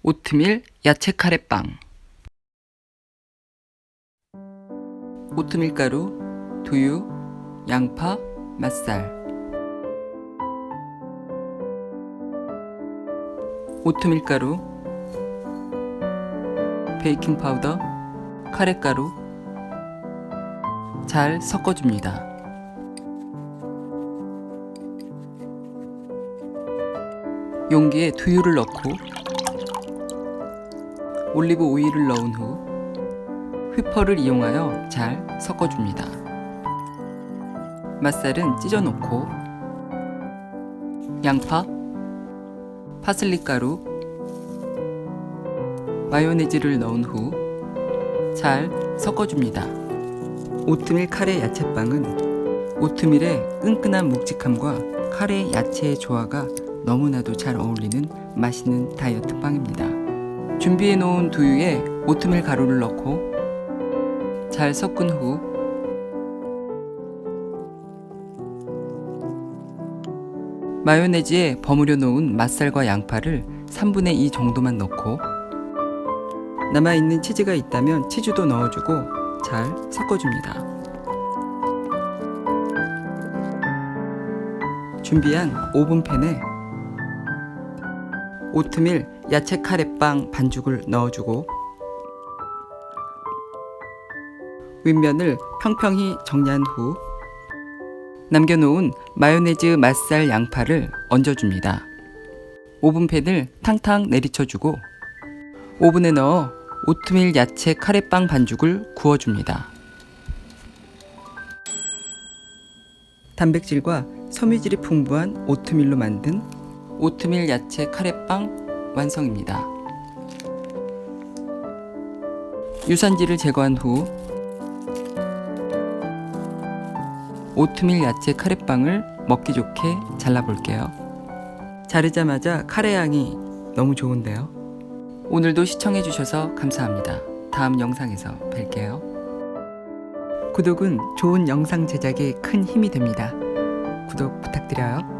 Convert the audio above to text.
오트밀 야채 카레빵. 오트밀 가루, 두유, 양파, 맛살. 오트밀 가루, 베이킹 파우더, 카레 가루 잘 섞어줍니다. 용기에 두유를 넣고 올리브 오일을 넣은 후 휘퍼를 이용하여 잘 섞어줍니다. 맛살은 찢어 놓고 양파, 파슬리 가루, 마요네즈를 넣은 후 잘 섞어줍니다. 오트밀 카레 야채빵은 오트밀의 끈끈한 묵직함과 카레 야채의 조화가 너무나도 잘 어울리는 맛있는 다이어트 빵입니다. 준비해 놓은 두유에 오트밀 가루를 넣고 잘 섞은 후 마요네즈에 버무려 놓은 맛살과 양파를 3분의 2 정도만 넣고 남아있는 치즈가 있다면 치즈도 넣어주고 잘 섞어줍니다. 준비한 오븐팬에 오트밀 야채 카레빵 반죽을 넣어주고 윗면을 평평히 정리한 후 남겨놓은 마요네즈 맛살 양파를 얹어줍니다. 오븐팬을 탕탕 내리쳐주고 오븐에 넣어 오트밀 야채 카레빵 반죽을 구워줍니다. 단백질과 섬유질이 풍부한 오트밀로 만든 오트밀 야채 카레빵 완성입니다. 유산지를 제거한 후 오트밀 야채 카레빵을 먹기 좋게 잘라볼게요. 자르자마자 카레 향이 너무 좋은데요. 오늘도 시청해주셔서 감사합니다. 다음 영상에서 뵐게요. 구독은 좋은 영상 제작에 큰 힘이 됩니다. 구독 부탁드려요.